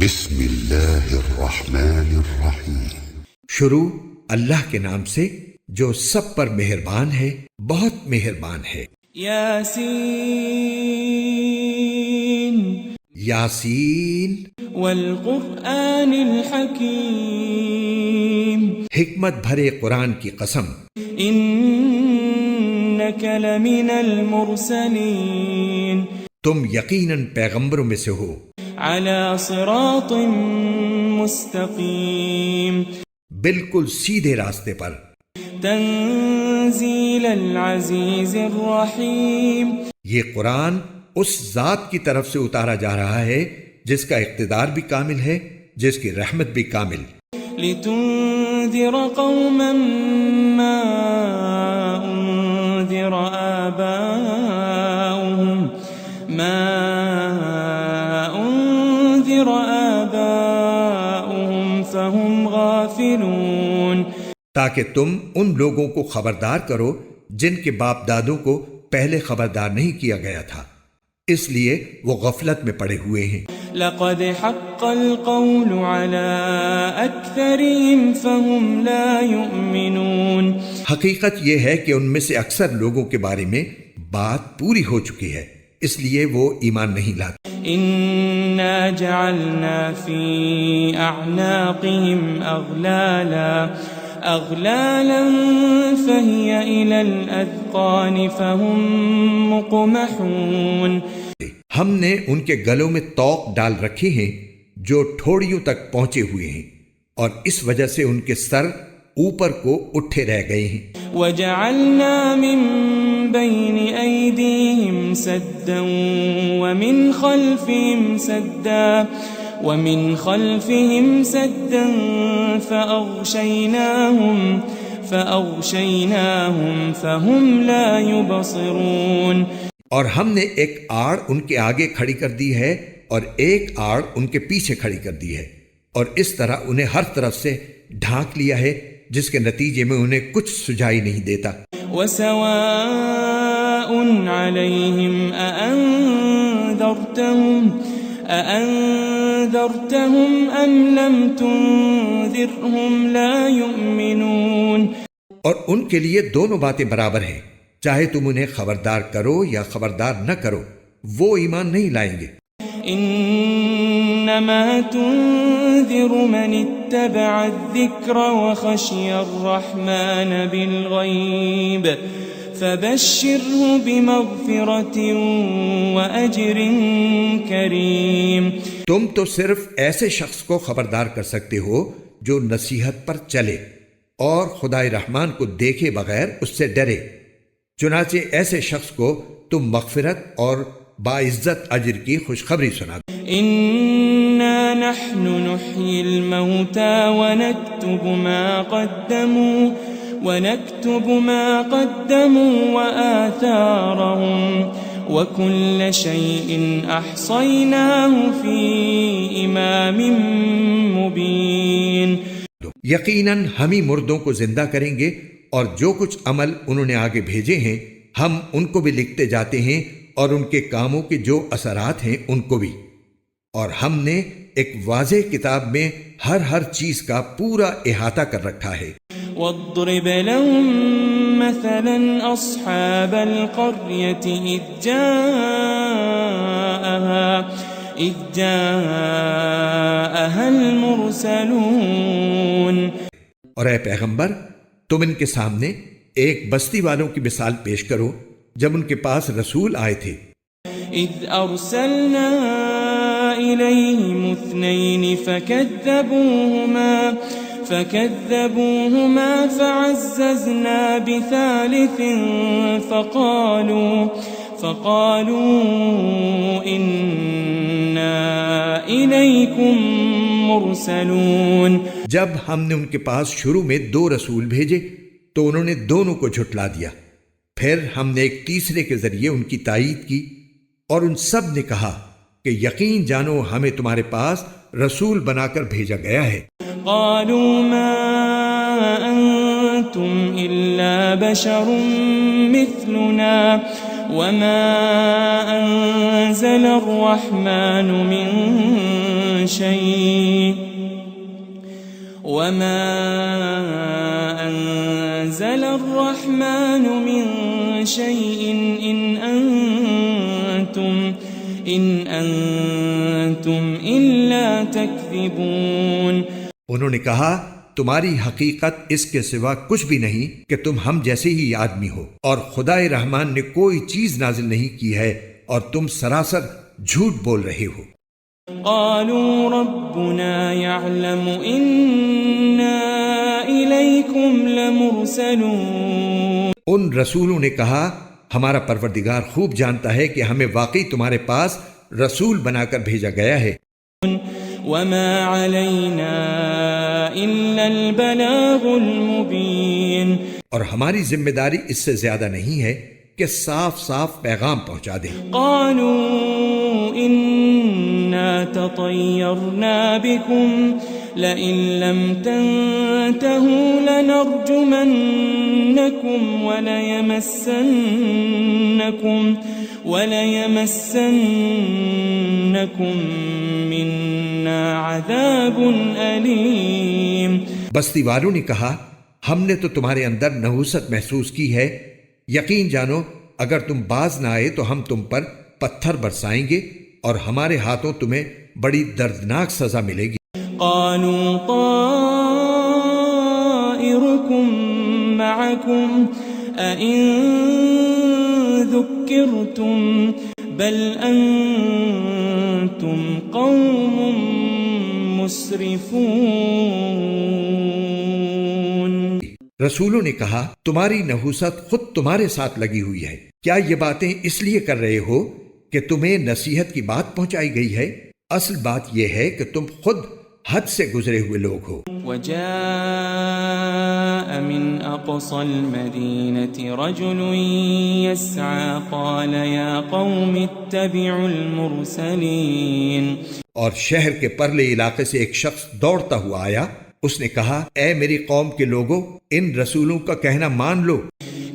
بسم اللہ الرحمن الرحیم۔ شروع اللہ کے نام سے جو سب پر مہربان ہے، بہت مہربان ہے۔ یاسین یاسین والقرآن الحکیم، حکمت بھرے قرآن کی قسم، انک لمن المرسلین، تم یقیناً پیغمبروں میں سے ہو، علی صراط مستقیم، بالکل سیدھے راستے پر، تنزیل العزیز الرحیم، یہ قرآن اس ذات کی طرف سے اتارا جا رہا ہے جس کا اقتدار بھی کامل ہے، جس کی رحمت بھی کامل، لتنذر قوما ما انذر آباؤهم فهم غافلون، تاکہ تم ان لوگوں کو خبردار کرو جن کے باپ دادوں کو پہلے خبردار نہیں کیا گیا تھا، اس لیے وہ غفلت میں پڑے ہوئے ہیں۔ لقد حق القول على اکثرهم فهم لا يؤمنون، حقیقت یہ ہے کہ ان میں سے اکثر لوگوں کے بارے میں بات پوری ہو چکی ہے، اس لیے وہ ایمان نہیں لاتے۔ انا جعلنا في اعناقهم اغلالا فهي الى الاذقان فهم مقمحون، ہم نے ان کے گلوں میں طوق ڈال رکھے ہیں جو ٹھوڑیوں تک پہنچے ہوئے ہیں، اور اس وجہ سے ان کے سر اوپر کو اٹھے رہ گئے ہیں۔ وجعلنا من بين أيديهم سدا ومن خلفهم سدا فأغشيناهم فهم لا يبصرون، اور ہم نے ایک آڑ ان کے آگے کھڑی کر دی ہے اور ایک آڑ ان کے پیچھے کھڑی کر دی ہے، اور اس طرح انہیں ہر طرف سے ڈھانک لیا ہے جس کے نتیجے میں انہیں کچھ سجائی نہیں دیتا۔ وَسَوَاءٌ عَلَيْهِمْ أَأَنذَرْتَهُمْ أَمْ لَمْ تُنذِرْهُمْ لَا يُؤْمِنُونَ، اور ان کے لیے دونوں باتیں برابر ہیں، چاہے تم انہیں خبردار کرو یا خبردار نہ کرو، وہ ایمان نہیں لائیں گے۔ انما تنذر من اتبع الذکر وخشی الرحمن بالغیب فبشره بمغفرة واجر کریم، تم تو صرف ایسے شخص کو خبردار کر سکتے ہو جو نصیحت پر چلے اور خدائے رحمان کو دیکھے بغیر اس سے ڈرے، چنانچہ ایسے شخص کو تم مغفرت اور باعزت اجر کی خوشخبری سنا دو۔ انا نحن نحيي الموتى ونكتب ما قدموا وآثارهم وكل شيء احصيناه في امام مبين، یقیناً ہم ہی مردوں کو زندہ کریں گے، اور جو کچھ عمل انہوں نے آگے بھیجے ہیں ہم ان کو بھی لکھتے جاتے ہیں، اور ان کے کاموں کے جو اثرات ہیں ان کو بھی، اور ہم نے ایک واضح کتاب میں ہر چیز کا پورا احاطہ کر رکھا ہے۔ واضرب لهم مثلا اصحاب القرية اذ جاءها المرسلون، اور اے پیغمبر تم ان کے سامنے ایک بستی والوں کی مثال پیش کرو جب ان کے پاس رسول آئے تھے۔ اذ ارسلنا الیہم اثنین فکذبوہما فعززنا بثالث فقالوا انا الیکم مرسلون، جب ہم نے ان کے پاس شروع میں 2 رسول بھیجے تو انہوں نے دونوں کو جھٹلا دیا، پھر ہم نے ایک تیسرے کے ذریعے ان کی تائید کی، اور ان سب نے کہا کہ یقین جانو ہمیں تمہارے پاس رسول بنا کر بھیجا گیا ہے۔ قالوا ما انتم الا بشر مثلنا وما أنزل الرحمن من شيء إن أنتم إلا تكذبون. انہوں نے کہا تمہاری حقیقت اس کے سوا کچھ بھی نہیں کہ تم ہم جیسے ہی آدمی ہو، اور خدائے رحمان نے کوئی چیز نازل نہیں کی ہے اور تم سراسر جھوٹ بول رہے ہو. قالوا ربنا يعلم إنا إليكم لمرسلون. ان رسولوں نے کہا ہمارا پروردگار خوب جانتا ہے کہ ہمیں واقعی تمہارے پاس رسول بنا کر بھیجا گیا ہے. وما علينا إلا البلاغ المبين. اور ہماری ذمہ داری اس سے زیادہ نہیں ہے کہ صاف صاف پیغام پہنچا دیں. قالوا إنا تطيرنا بكم لئن لم تنتهوا لنرجمنكم وليمسنكم منا عذاب أليم. بستی والوں نے کہا ہم نے تو تمہارے اندر نحوست محسوس کی ہے، یقین جانو اگر تم باز نہ آئے تو ہم تم پر پتھر برسائیں گے اور ہمارے ہاتھوں تمہیں بڑی دردناک سزا ملے گی. قالوا طائركم معكم أئن ذكرتم بل أنتم قوم مسرفون. رسولوں نے کہا تمہاری نحوست خود تمہارے ساتھ لگی ہوئی ہے، کیا یہ باتیں اس لیے کر رہے ہو کہ تمہیں نصیحت کی بات پہنچائی گئی ہے؟ اصل بات یہ ہے کہ تم خود حد سے گزرے ہوئے لوگ ہو. وجاء من أقصى المدينة رجل يسعى قال يا قوم اتبعوا المرسلين. اور شہر کے پرلے علاقے سے ایک شخص دوڑتا ہوا آیا، اس نے کہا اے میری قوم کے لوگوں ان رسولوں کا کہنا مان لو.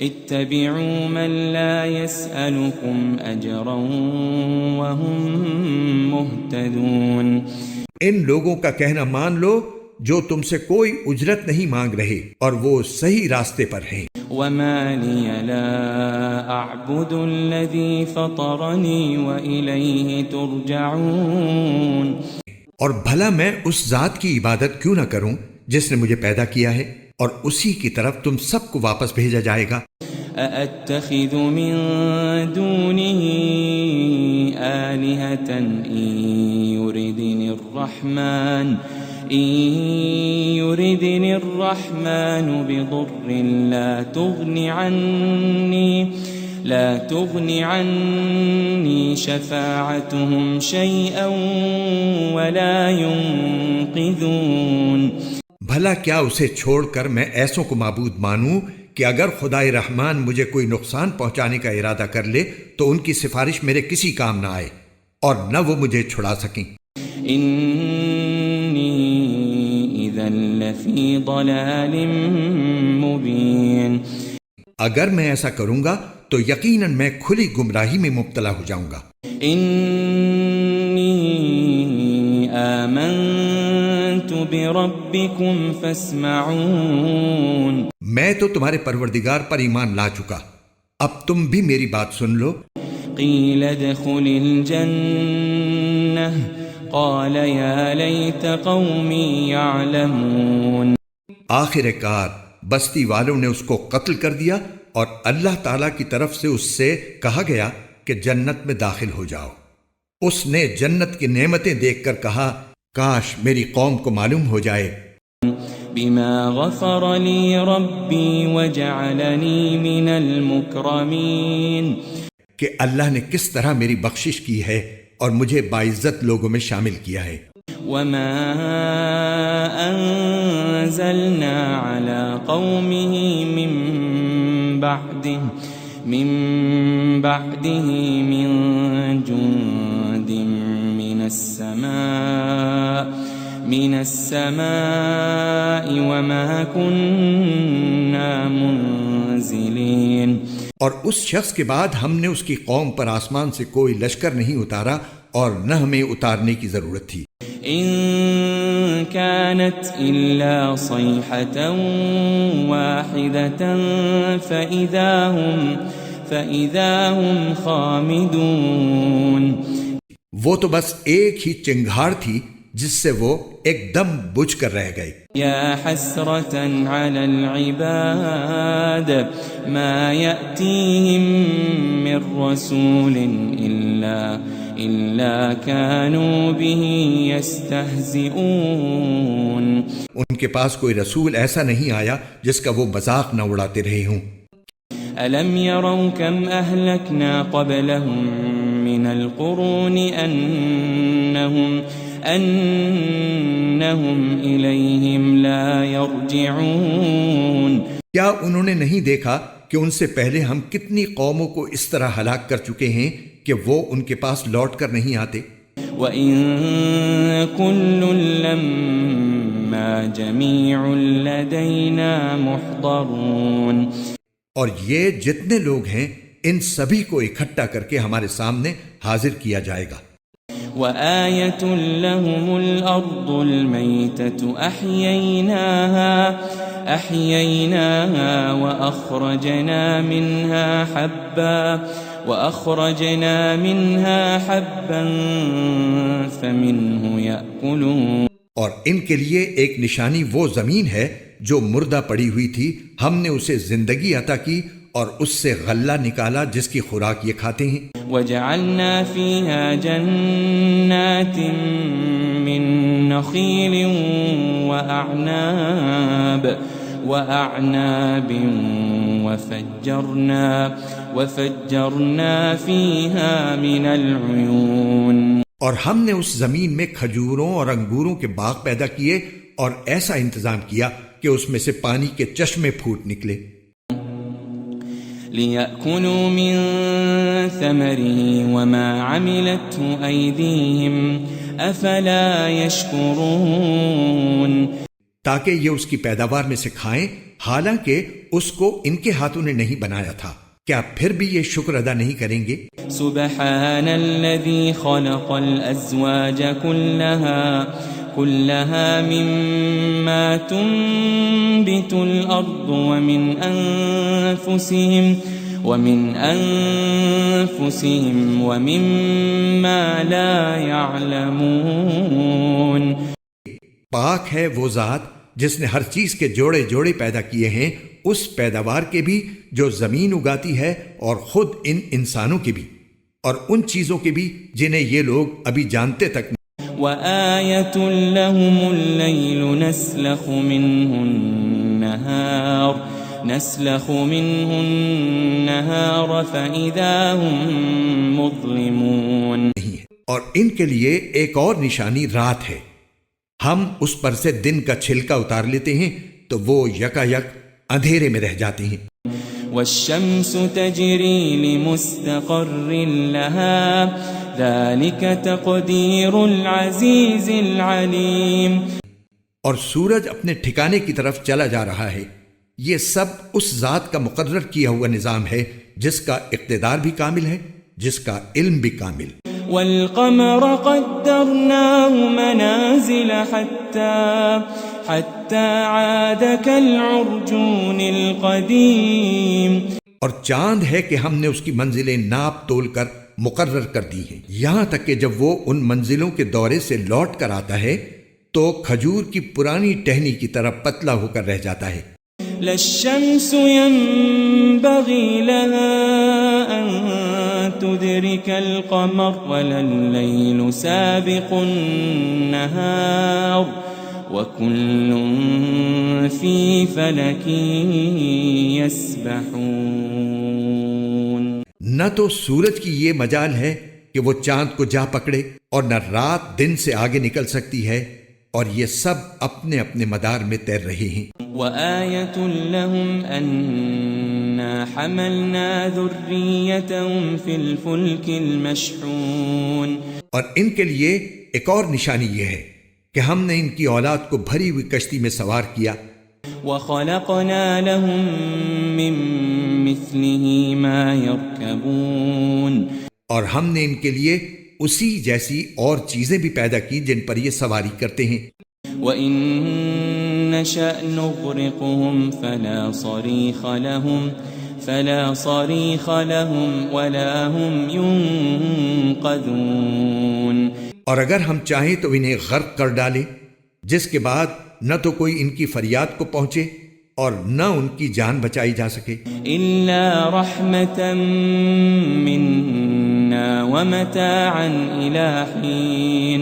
اتبعوا من لا يسألكم أجرا وهم مهتدون. ان لوگوں کا کہنا مان لو جو تم سے کوئی اجرت نہیں مانگ رہے اور وہ صحیح راستے پر ہیں. وما لي لا أعبد الذي فطرني وإليه ترجعون. اور بھلا میں اس ذات کی عبادت کیوں نہ کروں جس نے مجھے پیدا کیا ہے اور اسی کی طرف تم سب کو واپس بھیجا جائے گا. أأتخذ من دونه آلهة إن يردني الرحمن بضر لا تغن عني شفاعتهم شيئا ولا ينقذون. بھلا کیا اسے چھوڑ کر میں ایسوں کو معبود مانوں کہ اگر خدائے رحمان مجھے کوئی نقصان پہنچانے کا ارادہ کر لے تو ان کی سفارش میرے کسی کام نہ آئے اور نہ وہ مجھے چھڑا سکیں. انی اذا لفی ضلال مبین. اگر میں ایسا کروں گا تو یقیناً میں کھلی گمراہی میں مبتلا ہو جاؤں گا. انی آمنت بربکم فاسمعون. میں تو تمہارے پروردگار پر ایمان لا چکا، اب تم بھی میری بات سن لو. قیل ادخل الجنہ قال یا لیت قومی یعلمون. آخر کار بستی والوں نے اس کو قتل کر دیا اور اللہ تعالیٰ کی طرف سے اس سے کہا گیا کہ جنت میں داخل ہو جاؤ. اس نے جنت کی نعمتیں دیکھ کر کہا کاش میری قوم کو معلوم ہو جائے. بما غفر لی ربی وجعلنی من المکرمین. کہ اللہ نے کس طرح میری بخشش کی ہے اور مجھے باعزت لوگوں میں شامل کیا ہے. وما انزلنا على قومه من بعده من جند من السماء وما كنا منزلين. اور اس شخص کے بعد ہم نے اس کی قوم پر آسمان سے کوئی لشکر نہیں اتارا اور نہ ہمیں اتارنے کی ضرورت تھی۔ إن كانت إلا صيحة واحدة فإذا هم خامدون۔ وہ تو بس ایک ہی چنگھاڑ تھی جس سے وہ ایک دم بجھ کر رہ گئے۔ يا حسرة على العباد ما يأتيهم من رسول إلا كانوا به يستهزئون۔ ان کے پاس کوئی رسول ایسا نہیں آیا جس کا وہ مذاق نہ اڑاتے رہے ہوں۔ ألم يروا كم أهلكنا قبلهم من القرون أنهم إليهم لا يرجعون۔ کیا انہوں نے نہیں دیکھا کہ ان سے پہلے ہم کتنی قوموں کو اس طرح ہلاک کر چکے ہیں کہ وہ ان کے پاس لوٹ کر نہیں آتے؟ وَإِن كُلٌّ لَّمَّا جَمِيعٌ لَّدَيْنَا مُحْضَرُونَ۔ اور یہ جتنے لوگ ہیں ان سبھی کو اکٹھا کر کے ہمارے سامنے حاضر کیا جائے گا۔ وَآيَةٌ لَّهُمُ الْأَرْضُ الْمَيْتَةُ أَحْيَيْنَاهَا وَأَخْرَجْنَا مِنْهَا حَبًّا فَمِنْهُ يَأْكُلُونَ۔ اور ان کے لیے ایک نشانی وہ زمین ہے جو مردہ پڑی ہوئی تھی، ہم نے اسے زندگی عطا کی اور اس سے غلہ نکالا جس کی خوراک یہ کھاتے ہیں۔ وَجَعَلْنَا فِيهَا جَنَّاتٍ مِّن نَّخِيلٍ وَأَعْنَابٍ وَفَجَّرْنَا فِيهَا مِنَ الْعُيُونِ۔ اور ہم نے اس زمین میں کھجوروں اور انگوروں کے باغ پیدا کیے اور ایسا انتظام کیا کہ اس میں سے پانی کے چشمے پھوٹ نکلے۔ لِيَأْكُلُوا مِن ثَمَرِهِ وَمَا عَمِلَتْهُ أَيْدِيهِمْ أَفَلَا يَشْكُرُونَ۔ تاکہ یہ اس کی پیداوار میں سے کھائیں، حالانکہ اس کو ان کے ہاتھوں نے نہیں بنایا تھا، کیا پھر بھی یہ شکر ادا نہیں کریں گے؟ سبحان الذي خلق الأزواج كلها مما تنبت الأرض ومن أنفسهم ومما لا يعلمون۔ پاک ہے وہ ذات جس نے ہر چیز کے جوڑے جوڑے پیدا کیے ہیں، اس پیداوار کے بھی جو زمین اگاتی ہے اور خود ان انسانوں کے بھی، اور ان چیزوں کے بھی جنہیں یہ لوگ ابھی جانتے تک نہیں۔ وَآيَةٌ لَّهُمُ اللَّيْلُ نَسْلَخُ مِنْهُ النَّهَارَ فَإِذَا هُم مُظْلِمُونَ۔ اور ان کے لیے ایک اور نشانی رات ہے، ہم اس پر سے دن کا چھلکا اتار لیتے ہیں تو وہ یکا یک اندھیرے میں رہ جاتے ہیں۔ وَالشَّمْسُ تَجْرِي لِمُسْتَقَرٍّ لَهَا ذَلِكَ تَقْدِيرُ الْعَزِيزِ الْعَلِيمِ۔ اور سورج اپنے ٹھکانے کی طرف چلا جا رہا ہے، یہ سب اس ذات کا مقرر کیا ہوا نظام ہے جس کا اقتدار بھی کامل ہے، جس کا علم بھی کامل۔ وَالْقَمَرَ قَدَّرْنَاهُ مَنَازِلَ حَتَّى عَادَ كَالْعُرْجُونِ الْقَدِيمِ۔ اور چاند ہے کہ ہم نے اس کی منزلیں ناپ تول کر مقرر کر دی ہیں، یہاں تک کہ جب وہ ان منزلوں کے دورے سے لوٹ کر آتا ہے تو کھجور کی پرانی ٹہنی کی طرح پتلا ہو کر رہ جاتا ہے۔ لا الشمس ينبغي لها أن تدرك القمر ولا الليل سابق النهار وكل في فلك يسبحون۔ نہ تو سورج کی یہ مجال ہے کہ وہ چاند کو جا پکڑے اور نہ رات دن سے آگے نکل سکتی ہے، اور یہ سب اپنے اپنے مدار میں تیر رہے ہیں۔ وَآيَةٌ لَّهُمْ أَنَّا حَمَلْنَا ذُرِّيَّتَهُمْ فِي الْفُلْكِ الْمَشْحُونِ۔ اور ان کے لیے ایک اور نشانی یہ ہے کہ ہم نے ان کی اولاد کو بھری ہوئی کشتی میں سوار کیا۔ وَخَلَقْنَا لَهُم مِّن لمثله ما يركبون اور ہم نے ان کے لیے اسی جیسی اور چیزیں بھی پیدا کی جن پر یہ سواری کرتے ہیں. وَإِن نَّشَأْ نُغْرِقْهُمْ فَلَا صَرِيخَ لَهُمْ وَلَا هُمْ يُنقَذُونَ. اور اگر ہم چاہیں تو انہیں غرق کر ڈالیں، جس کے بعد نہ تو کوئی ان کی فریاد کو پہنچے اور نہ ان کی جان بچائی جا سکے. إِلَّا رَحْمَةً مِّنَّا وَمَتَاعًا إِلَى حِينٍ.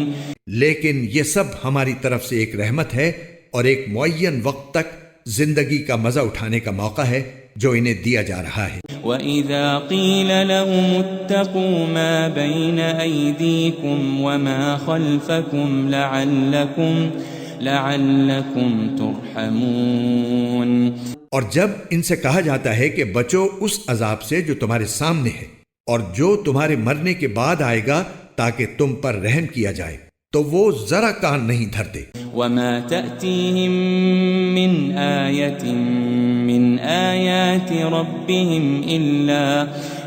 لیکن یہ سب ہماری طرف سے ایک رحمت ہے اور ایک معین وقت تک زندگی کا مزہ اٹھانے کا موقع ہے جو انہیں دیا جا رہا ہے. وَإِذَا قِيلَ لَهُمُ اتَّقُوا مَا بَيْنَ أَيْدِيكُمْ وَمَا خَلْفَكُمْ لَعَلَّكُمْ تُرْحَمُونَ. اور جب ان سے کہا جاتا ہے کہ بچو اس عذاب سے جو تمہارے سامنے ہے اور جو تمہارے مرنے کے بعد آئے گا تاکہ تم پر رحم کیا جائے، تو وہ ذرا کان نہیں دھرتے. وَمَا تَأْتِيهِم مِّنْ آيَةٍ مِّنْ آيَاتِ رَبِّهِمْ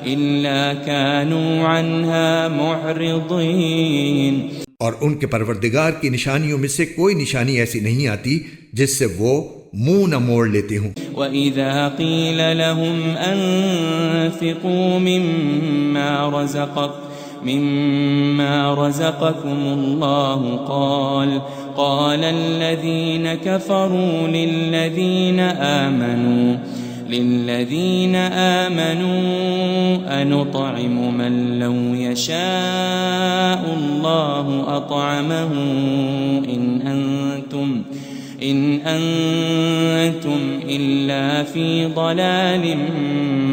إِلَّا كَانُوا عَنْهَا مُعْرِضِينَ. اور ان کے پروردگار کی نشانیوں میں سے کوئی نشانی ایسی نہیں آتی جس سے وہ منہ نہ موڑ لیتے ہوں. وَإِذَا قِيلَ لَهُمْ أَنفِقُوا مِمَّا رَزَقَكُمُ اللَّهُ قَالَ الَّذِينَ كَفَرُوا لِلَّذِينَ آمَنُوا أَنُطْعِمُ مَن لَّوْ يَشَاءُ اللَّهُ أَطْعَمَهُ إِنْ أَنْتُمْ إِلَّا فِي ضَلَالٍ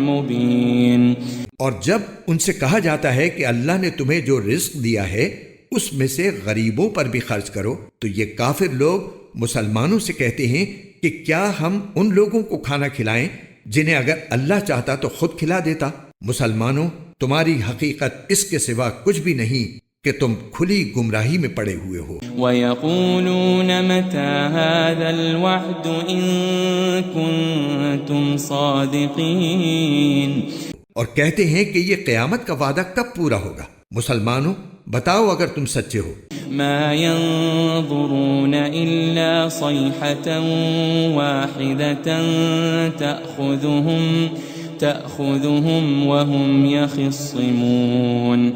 مُبِينٍ. اور جب ان سے کہا جاتا ہے کہ اللہ نے تمہیں جو رزق دیا ہے اس میں سے غریبوں پر بھی خرچ کرو، تو یہ کافر لوگ مسلمانوں سے کہتے ہیں کہ کیا ہم ان لوگوں کو کھانا کھلائیں جنہیں اگر اللہ چاہتا تو خود کھلا دیتا. مسلمانوں، تمہاری حقیقت اس کے سوا کچھ بھی نہیں کہ تم کھلی گمراہی میں پڑے ہوئے ہو. وَيَقُولُونَ مَتَى هَذَا الْوَعْدُ إِن كُنتُمْ صَادِقِينَ. اور کہتے ہیں کہ یہ قیامت کا وعدہ کب پورا ہوگا. مسلمانوں، بتاؤ اگر تم سچے ہو. ما ينظرون إلا صيحة واحدة تأخذهم وهم يخصمون.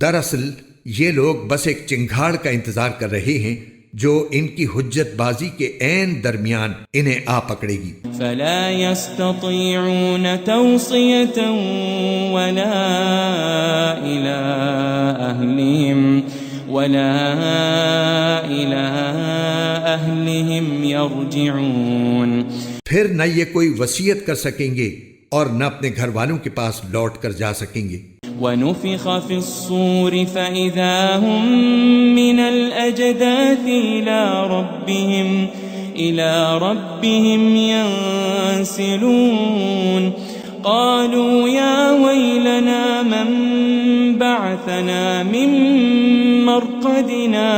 دراصل یہ لوگ بس ایک چنگھاڑ کا انتظار کر رہے ہیں جو ان کی حجت بازی کے عین درمیان انہیں آ پکڑے گی. فلا يستطيعون توصية ولا إلى أهلهم يرجعون. پھر نہ یہ کوئی وصیت کر سکیں گے اور نہ اپنے گھر والوں کے پاس لوٹ کر جا سکیں گے. وَنُفِخَ فِي الصُّورِ فَإِذَا هُم مِّنَ الْأَجْدَاثِ إِلَى رَبِّهِمْ يَنسِلُونَ. قَالُوا يَا وَيْلَنَا مَنْ بَعَثَنَا مِنْ مَرْقَدِنَا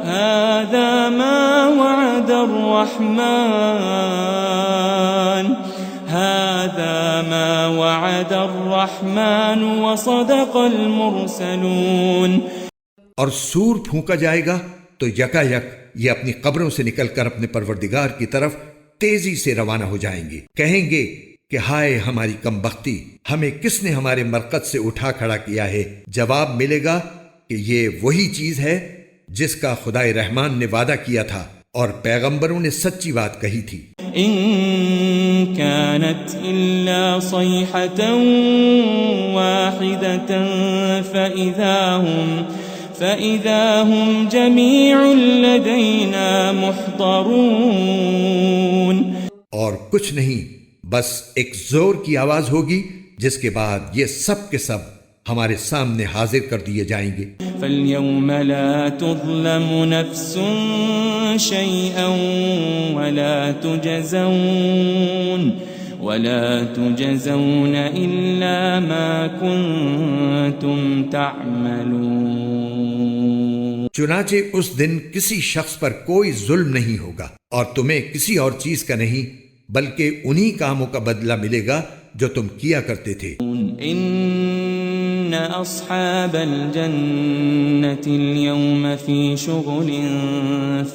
هَذَا مَا وَعَدَ الرحمن وصدق المرسلون. اور سور پھونکا جائے گا تو یکا یک یہ اپنی قبروں سے نکل کر اپنے پروردگار کی طرف تیزی سے روانہ ہو جائیں گے. کہیں گے کہ ہائے ہماری کم بختی، ہمیں کس نے ہمارے مرقد سے اٹھا کھڑا کیا ہے. جواب ملے گا کہ یہ وہی چیز ہے جس کا خدائے رحمان نے وعدہ کیا تھا اور پیغمبروں نے سچی بات کہی تھی. إن كانت إلا صيحة واحدة فإذا هم جميع لدينا محضرون. اور کچھ نہیں، بس ایک زور کی آواز ہوگی جس کے بعد یہ سب کے سب ہمارے سامنے حاضر کر دیے جائیں گے. فَالْيَوْمَ لَا تُظْلَمُ نَفْسٌ شَيْئًا وَلَا تُجَزَوْنَ إِلَّا مَا كُنتُمْ تَعْمَلُونَ. چنانچہ اس دن کسی شخص پر کوئی ظلم نہیں ہوگا اور تمہیں کسی اور چیز کا نہیں، بلکہ انہی کاموں کا بدلہ ملے گا جو تم کیا کرتے تھے۔ ان اصحاب الجنة اليوم في شغل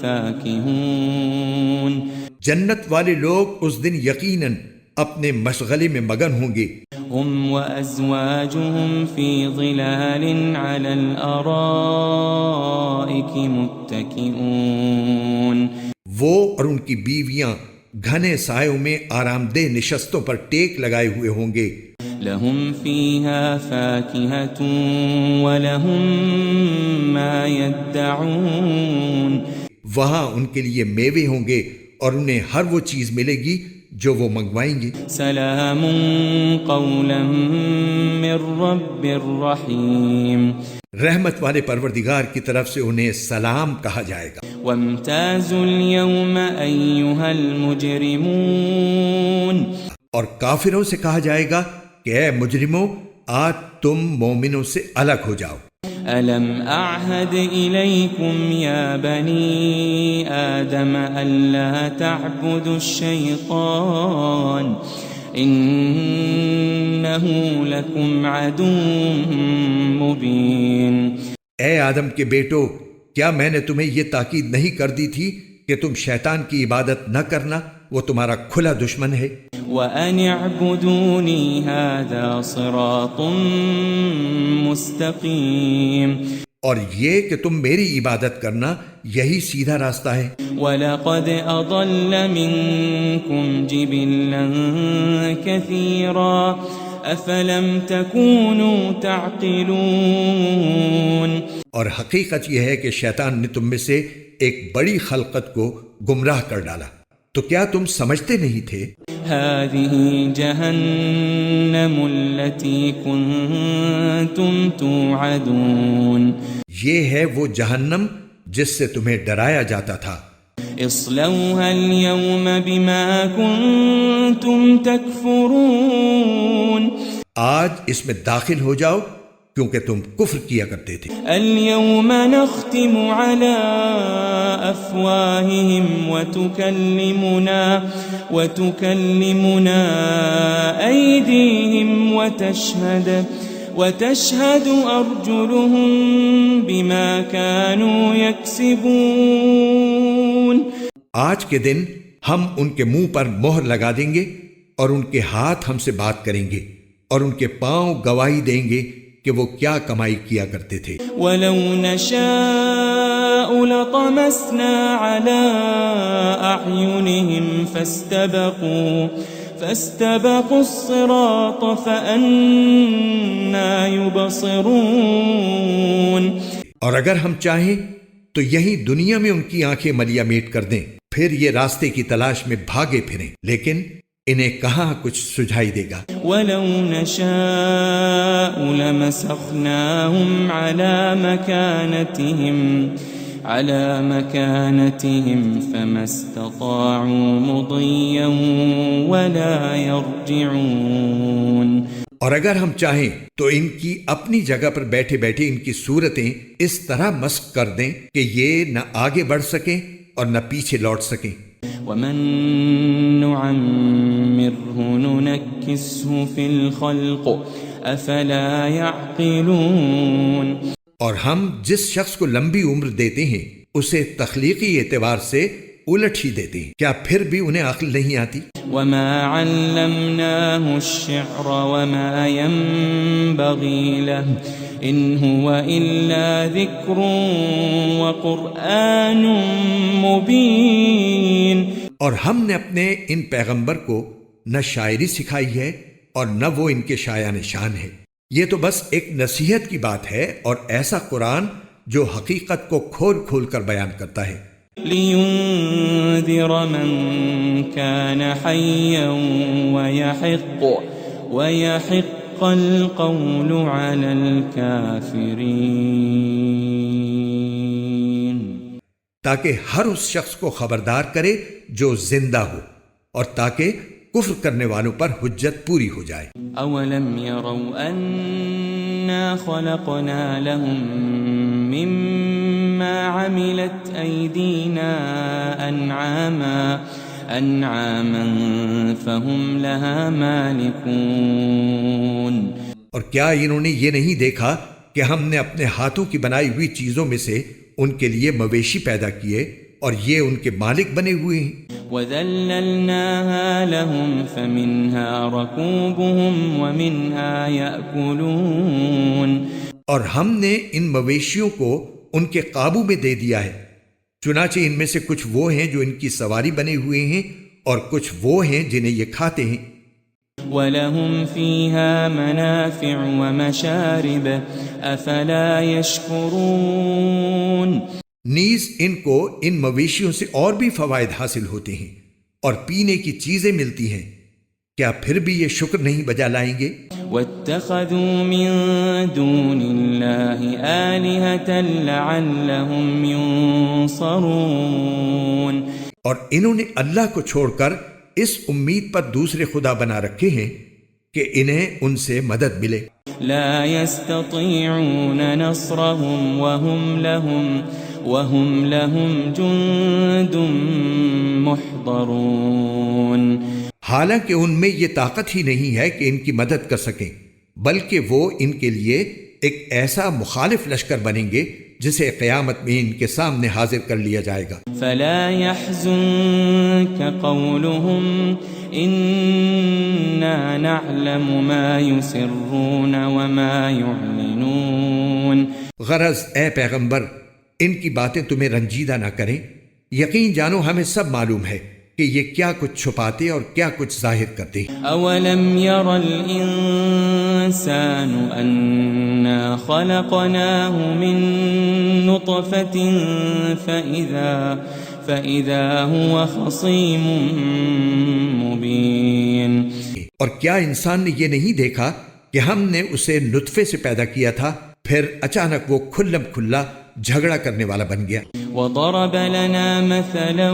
فاكهون، جنت والے لوگ اس دن یقیناً اپنے مشغلے میں مگن ہوں گے۔ هم وازواجهم في ظلال على الارائك متكئون، وہ اور ان کی بیویاں گھنے سایوں میں آرام دہ نشستوں پر ٹیک لگائے ہوئے ہوں گے۔ لهم فيها فاكهة ولهم ما يدعون، وہاں ان کے لیے میوے ہوں گے اور انہیں ہر وہ چیز ملے گی جو وہ منگوائیں گے۔ سلام قولا من رب الرحیم، رحمت والے پروردگار کی طرف سے انہیں سلام کہا جائے گا۔ وامتازوا اليوم ایھا المجرمون، اور کافروں سے کہا جائے گا کہ اے مجرموں، آج تم مومنوں سے الگ ہو جاؤ۔ ألم أعهد إليكم يا بني آدم ألا تعبدوا الشيطان إنه لكم عدو مبين۔ اے آدم کے بیٹو، کیا میں نے تمہیں یہ تاکید نہیں کر دی تھی کہ تم شیطان کی عبادت نہ کرنا، وہ تمہارا کھلا دشمن ہے۔ وَأَنِ اعْبُدُونِي هَذَا صِرَاطٌ مُسْتَقِيمٌ، اور یہ کہ تم میری عبادت کرنا یہی سیدھا راستہ ہے۔ وَلَقَدْ أَضَلَّ مِنْكُمْ جِبِلًّا كَثِيرًا أَفَلَمْ تَكُونُوا تَعْقِلُونَ، اور حقیقت یہ ہے کہ شیطان نے تم میں سے ایک بڑی خلقت کو گمراہ کر ڈالا، تو کیا تم سمجھتے نہیں تھے؟ هذه جهنم التي كنتم توعدون، یہ ہے وہ جہنم جس سے تمہیں ڈرایا جاتا تھا۔ اصلوها اليوم بما كنتم تكفرون، آج اس میں داخل ہو جاؤ کیونکہ تم کفر کیا کرتے تھے۔ اليوم نختم على افواههم وتكلمنا ايديهم وتشهد ارجلهم بما كانوا يكسبون، آج کے دن ہم ان کے منہ پر مہر لگا دیں گے اور ان کے ہاتھ ہم سے بات کریں گے اور ان کے پاؤں گواہی دیں گے کہ وہ کیا کمائی کیا کرتے تھے۔ وَلَوْ نَشَاءُ لَطَمَسْنَا عَلَىٰ أَعْيُنِهِمْ فَاسْتَبَقُوا الصِّرَاطَ فَأَنَّىٰ يُبْصِرُونَ، اور اگر ہم چاہیں تو یہی دنیا میں ان کی آنکھیں ملیا میٹ کر دیں، پھر یہ راستے کی تلاش میں بھاگے پھریں، لیکن انہیں کہاں کچھ سجھائی دے گا۔ وَلَوْ نَشَاءُ لَمَسَخْنَاهُمْ عَلَى مَكَانَتِهِمْ فَمَا اسْتَطَاعُوا مُضِيًّا وَلَا يَرْجِعُونَ، اور اگر ہم چاہیں تو ان کی اپنی جگہ پر بیٹھے بیٹھے ان کی صورتیں اس طرح مسخ کر دیں کہ یہ نہ آگے بڑھ سکیں اور نہ پیچھے لوٹ سکیں۔ وَمَن نُعَمِّرْهُ نُنَكِّسْهُ فِي الْخَلْقِ أَفَلَا يَعْقِلُونَ، اور ہم جس شخص کو لمبی عمر دیتے ہیں اسے تخلیقی اعتبار سے الٹ ہی دیتے ہیں، کیا پھر بھی انہیں عقل نہیں آتی؟ وَمَا عَلَّمْنَاهُ الشِّعْرَ وَمَا يَنبَغِي لَهُ إِنْ هُوَ إِلَّا ذِكْرٌ وَقُرْآنٌ مُبِينٌ، اور ہم نے اپنے ان پیغمبر کو نہ شاعری سکھائی ہے اور نہ وہ ان کے شایان شان ہے، یہ تو بس ایک نصیحت کی بات ہے اور ایسا قرآن جو حقیقت کو کھول کھول کر بیان کرتا ہے۔ لِيُنذِرَ مَن كَانَ حَيًّا وَيَحِقَّ الْقَوْلُ عَلَى الْكَافِرِينَ، تاکہ ہر اس شخص کو خبردار کرے جو زندہ ہو اور تاکہ کفر کرنے والوں پر حجت پوری ہو جائے۔ اولم يروا انا خلقنا لهم مما عملت ايدينا انعاما أنعاما فهم لها مالكون. اور کیا انہوں نے یہ نہیں دیکھا کہ ہم نے اپنے ہاتھوں کی بنائی ہوئی چیزوں میں سے ان کے لیے مویشی پیدا کیے اور یہ ان کے مالک بنے ہوئے ہیں. وَذَلَّلْنَاهَا لَهُمْ فَمِنْهَا رَكُوبُهُمْ وَمِنْهَا يَأْكُلُونَ. اور ہم نے ان مویشیوں کو ان کے قابو میں دے دیا ہے، چنانچہ ان میں سے کچھ وہ ہیں جو ان کی سواری بنے ہوئے ہیں اور کچھ وہ ہیں جنہیں یہ کھاتے ہیں. وَلَهُمْ فِيهَا مَنَافِعُ وَمَشَارِبُ أَفَلَا يَشْكُرُونَ. نیز ان کو ان مویشیوں سے اور بھی فوائد حاصل ہوتے ہیں اور پینے کی چیزیں ملتی ہیں، کیا پھر بھی یہ شکر نہیں بجا لائیں گے؟ وَاتَّخَذُوا مِن دُونِ اللَّهِ آلِهَةً لَعَلَّهُمْ يُنصَرُونَ. اور انہوں نے اللہ کو چھوڑ کر اس امید پر دوسرے خدا بنا رکھے ہیں کہ انہیں ان سے مدد ملے. لا يستطيعون نصرهم وهم لهم جند محضرون. حالانکہ ان میں یہ طاقت ہی نہیں ہے کہ ان کی مدد کر سکیں، بلکہ وہ ان کے لیے ایک ایسا مخالف لشکر بنیں گے جسے قیامت میں ان کے سامنے حاضر کر لیا جائے گا. فلا يحزنك قولهم إنا نعلم ما يسرون وما يعلنون. غرض اے پیغمبر ان کی باتیں تمہیں رنجیدہ نہ کریں، یقین جانو ہمیں سب معلوم ہے کہ یہ کیا کچھ چھپاتے اور کیا کچھ ظاہر کرتے. اولم ير الانسان انا خلقناه من نطفة فاذا هو خصيم مبين. اور کیا انسان نے یہ نہیں دیکھا کہ ہم نے اسے نطفے سے پیدا کیا تھا، پھر اچانک وہ کھلم کھلا جھگڑا کرنے والا بن گیا. وضرب لنا مثلا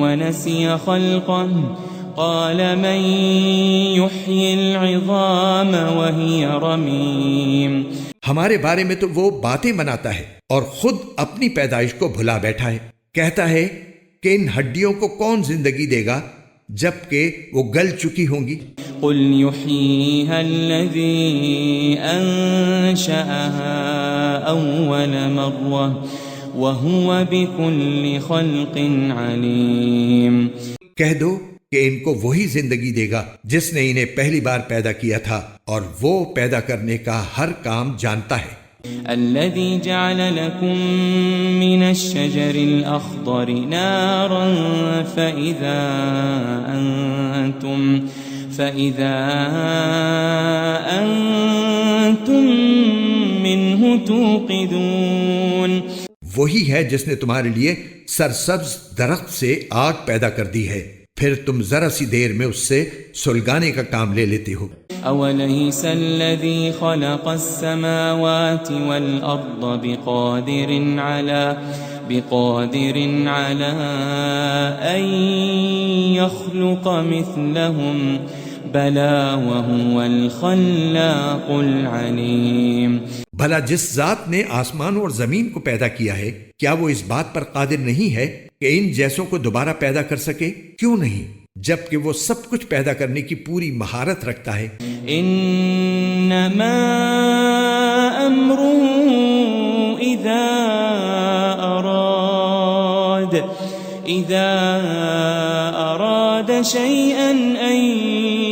ونسي خلقه قال من يحيي العظام وهي رميم. ہمارے بارے میں تو وہ باتیں بناتا ہے اور خود اپنی پیدائش کو بھلا بیٹھا ہے. کہتا ہے کہ ان ہڈیوں کو کون زندگی دے گا جبکہ وہ گل چکی ہوں گی. قل يحييها الذي أنشأها أول مرة وهو بكل خلق عليم. کہہ دو کہ ان کو وہی زندگی دے گا جس نے انہیں پہلی بار پیدا کیا تھا اور وہ پیدا کرنے کا ہر کام جانتا ہے. الذي جعل لكم من الشجر الأخضر نارا فإذا أنتم منه توقدون. وہی ہے جس نے تمہارے لیے سرسبز درخت سے آگ پیدا کر دی ہے، پھر تم ذرا سی دیر میں اس سے سلگانے کا کام لے لیتے ہو. أوليس الذي خلق السماوات والأرض بقادر على أن يخلق مثلهم بلى وهو الخلاق العليم. بھلا جس ذات نے آسمان اور زمین کو پیدا کیا ہے کیا وہ اس بات پر قادر نہیں ہے کہ ان جیسوں کو دوبارہ پیدا کر سکے؟ کیوں نہیں، جبکہ وہ سب کچھ پیدا کرنے کی پوری مہارت رکھتا ہے. انما امره اذا اراد شيئا ان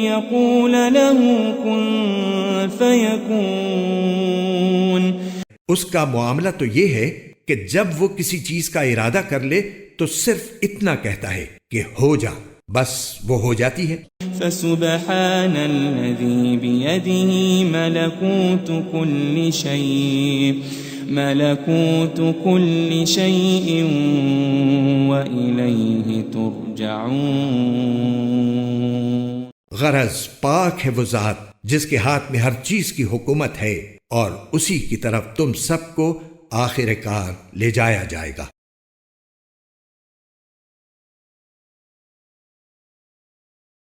يقول له كن فيكون. اس کا معاملہ تو یہ ہے کہ جب وہ کسی چیز کا ارادہ کر لے تو صرف اتنا کہتا ہے کہ ہو جا، بس وہ ہو جاتی ہے. فسبحان الذي بيده ملكوت كل شيء وإليه ترجعون. غرض پاک ہے وہ ذات جس کے ہاتھ میں ہر چیز کی حکومت ہے اور اسی کی طرف تم سب کو آخر کار لے جایا جائے گا.